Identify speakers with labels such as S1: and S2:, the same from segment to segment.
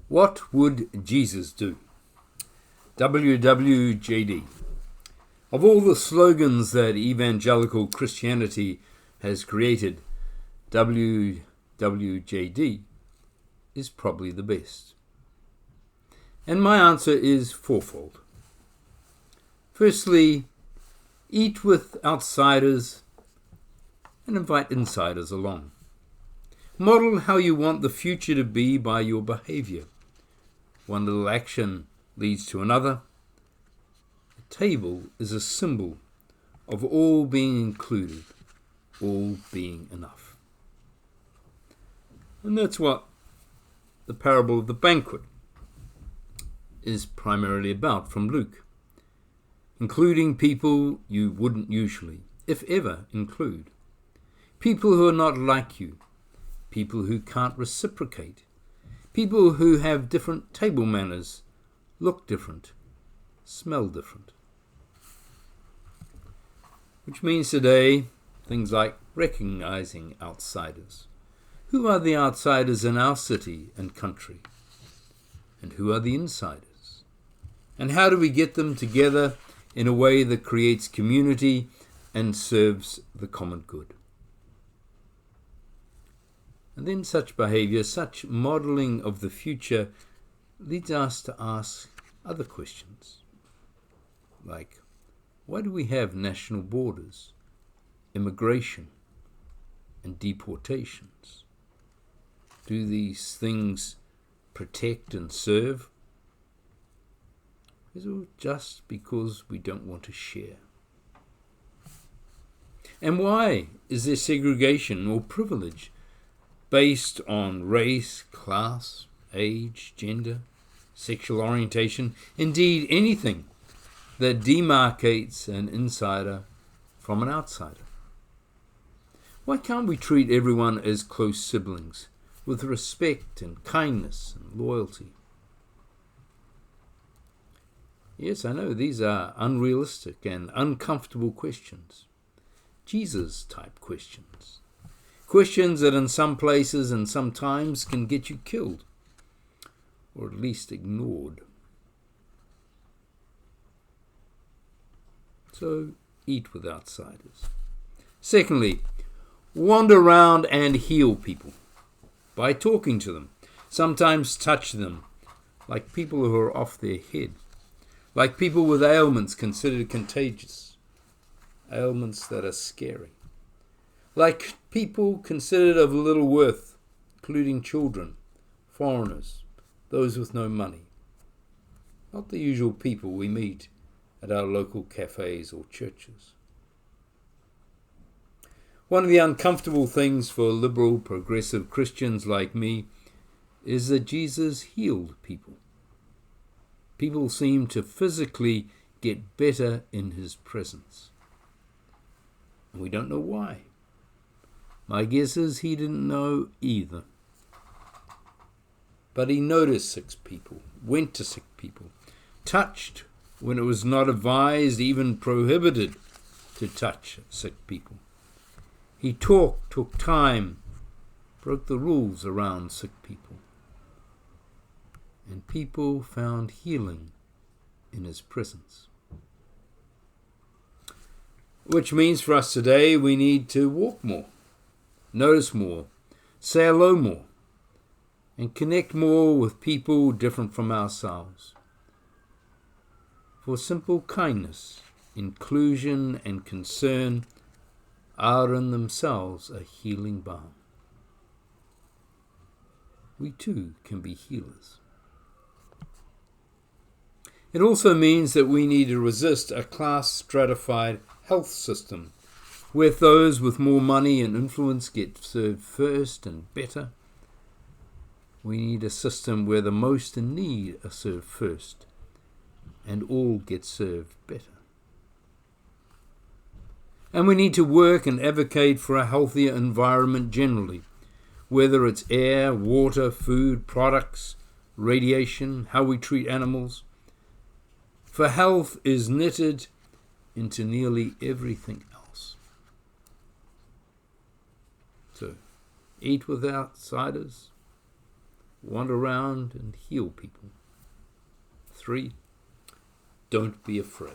S1: What would Jesus do? WWJD. Of all the slogans that evangelical Christianity has created, WWJD is probably the best. And my answer is fourfold. Firstly, eat with outsiders and invite insiders along. Model how you want the future to be by your behavior. One little action leads to another. A table is a symbol of all being included, all being enough. And that's what the parable of the banquet is primarily about from Luke. Including people you wouldn't usually, if ever, include. People who are not like you. People who can't reciprocate. People who have different table manners, look different, smell different. Which means today, things like recognizing outsiders. Who are the outsiders in our city and country? And who are the insiders? And how do we get them together in a way that creates community and serves the common good? And then such behavior, such modeling of the future, leads us to ask other questions. Like, why do we have national borders, immigration, and deportations? Do these things protect and serve? Is it just because we don't want to share? And why is there segregation or privilege based on race, class, age, gender, sexual orientation, indeed anything that demarcates an insider from an outsider? Why can't we treat everyone as close siblings with respect and kindness and loyalty? Yes, I know these are unrealistic and uncomfortable questions. Jesus-type questions. Questions that in some places and sometimes can get you killed, or at least ignored. So, eat with outsiders. Secondly, wander around and heal people by talking to them. Sometimes touch them, like people who are off their head, like people with ailments considered contagious, ailments that are scary. Like people considered of little worth, including children, foreigners, those with no money. Not the usual people we meet at our local cafes or churches. One of the uncomfortable things for liberal, progressive Christians like me is that Jesus healed people. People seem to physically get better in his presence. And we don't know why. My guess is he didn't know either. But he noticed sick people, went to sick people, touched when it was not advised, even prohibited to touch sick people. He talked, took time, broke the rules around sick people. And people found healing in his presence. Which means for us today we need to walk more, notice more, say hello more, and connect more with people different from ourselves. For simple kindness, inclusion, and concern are in themselves a healing balm. We too can be healers. It also means that we need to resist a class-stratified health system where those with more money and influence get served first and better. We need a system where the most in need are served first and all get served better. And we need to work and advocate for a healthier environment generally, whether it's air, water, food, products, radiation, how we treat animals. For health is knitted into nearly everything else. So, eat with outsiders, wander around and heal people. 3, don't be afraid.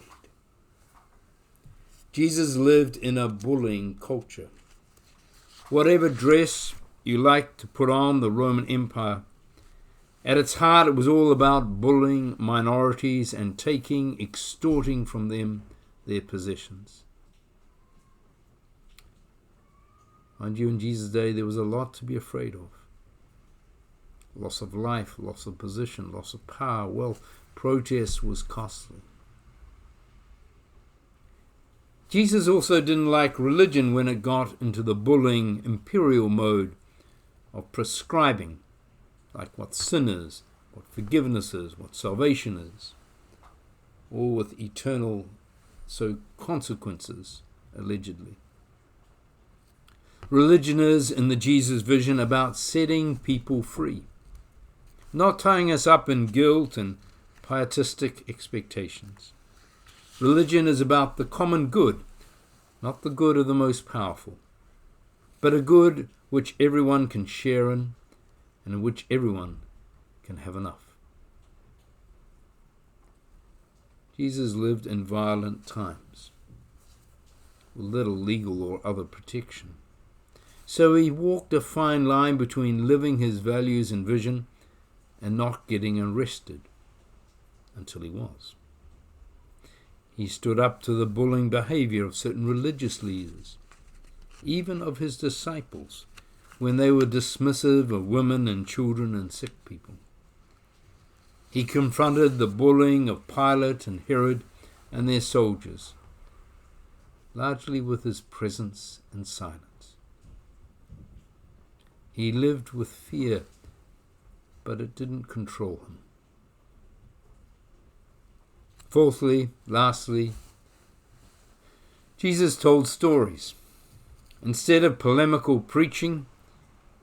S1: Jesus lived in a bullying culture. Whatever dress you liked to put on the Roman Empire, at its heart it was all about bullying minorities and extorting from them their possessions. Mind you, in Jesus' day there was a lot to be afraid of. Loss of life, loss of position, loss of power, wealth. Protest was costly. Jesus also didn't like religion when it got into the bullying imperial mode of prescribing, like what sin is, what forgiveness is, what salvation is, all with eternal consequences, allegedly. Religion is, in the Jesus vision, about setting people free, not tying us up in guilt and pietistic expectations. Religion is about the common good, not the good of the most powerful, but a good which everyone can share in and in which everyone can have enough. Jesus lived in violent times, with little legal or other protection. So he walked a fine line between living his values and vision and not getting arrested, until he was. He stood up to the bullying behavior of certain religious leaders, even of his disciples, when they were dismissive of women and children and sick people. He confronted the bullying of Pilate and Herod and their soldiers, largely with his presence and silence. He lived with fear, but it didn't control him. Fourthly, lastly, Jesus told stories. Instead of polemical preaching,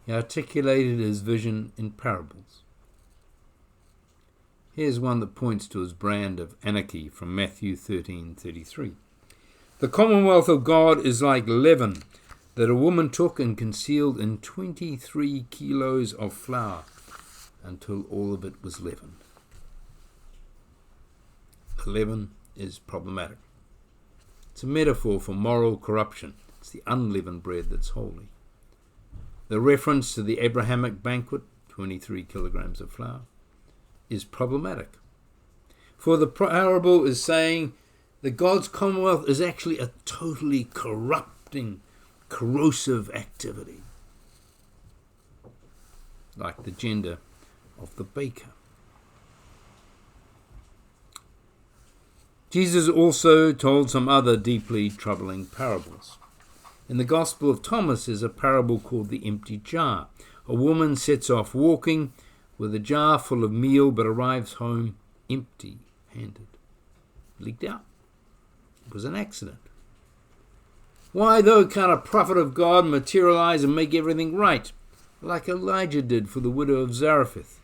S1: he articulated his vision in parables. Here's one that points to his brand of anarchy from Matthew 13:33. The commonwealth of God is like leaven that a woman took and concealed in 23 kilos of flour until all of it was leavened. Leaven is problematic. It's a metaphor for moral corruption. It's the unleavened bread that's holy. The reference to the Abrahamic banquet, 23 kilograms of flour, is problematic. For the parable is saying that God's commonwealth is actually a totally corrupting, corrosive activity, like the gender of the baker. Jesus also told some other deeply troubling parables. In the Gospel of Thomas is a parable called the empty jar. A woman sets off walking with a jar full of meal but arrives home empty-handed. Leaked out. It was an accident. Why, though, can't a prophet of God materialize and make everything right, like Elijah did for the widow of Zarephath?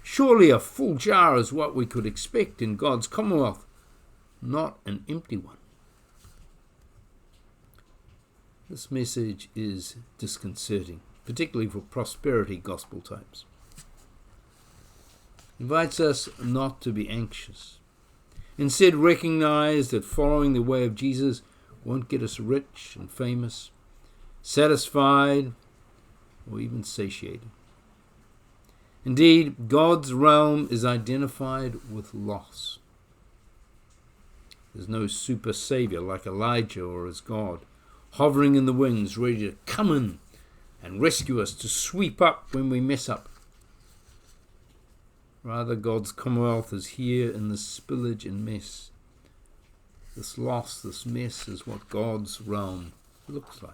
S1: Surely a full jar is what we could expect in God's commonwealth, not an empty one. This message is disconcerting, particularly for prosperity gospel types. It invites us not to be anxious. Instead, recognize that following the way of Jesus won't get us rich and famous, satisfied, or even satiated. Indeed, God's realm is identified with loss. There's no super savior like Elijah or as God, hovering in the wings, ready to come in and rescue us, to sweep up when we mess up. Rather, God's commonwealth is here in this spillage and mess. This loss, this mess is what God's realm looks like.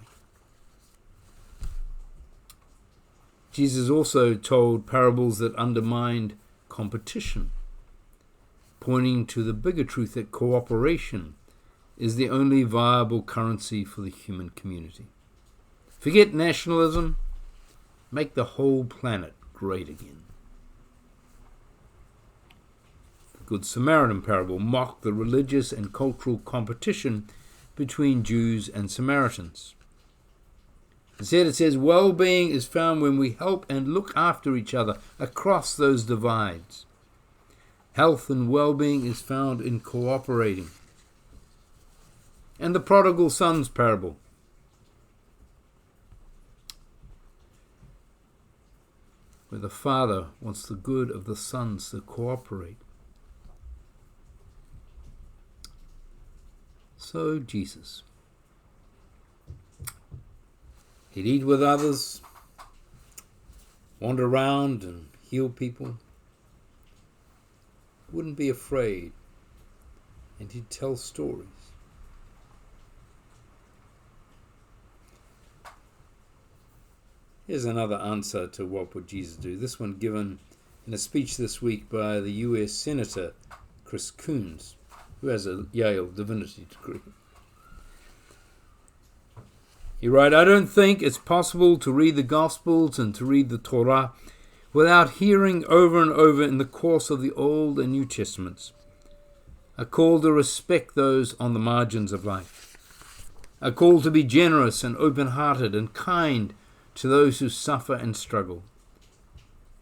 S1: Jesus also told parables that undermined competition, pointing to the bigger truth that cooperation is the only viable currency for the human community. Forget nationalism, make the whole planet great again. The Good Samaritan parable mocked the religious and cultural competition between Jews and Samaritans. Instead, it says well-being is found when we help and look after each other across those divides. Health and well-being is found in cooperating. And the prodigal son's parable. Where the father wants the good of the sons to cooperate. So Jesus. He'd eat with others, wander around and heal people. Wouldn't be afraid, and he'd tell stories. Here's another answer to what would Jesus do. This one given in a speech this week by the US Senator Chris Coons, who has a Yale divinity degree. He wrote, I don't think it's possible to read the Gospels and to read the Torah without hearing over and over in the course of the Old and New Testaments a call to respect those on the margins of life, a call to be generous and open-hearted and kind to those who suffer and struggle,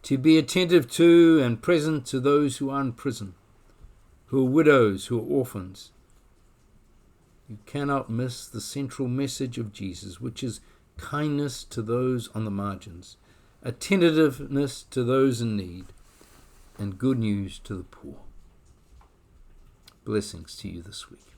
S1: to be attentive to and present to those who are in prison, who are widows, who are orphans. You cannot miss the central message of Jesus, which is kindness to those on the margins, attentiveness to those in need, and good news to the poor. Blessings to you this week.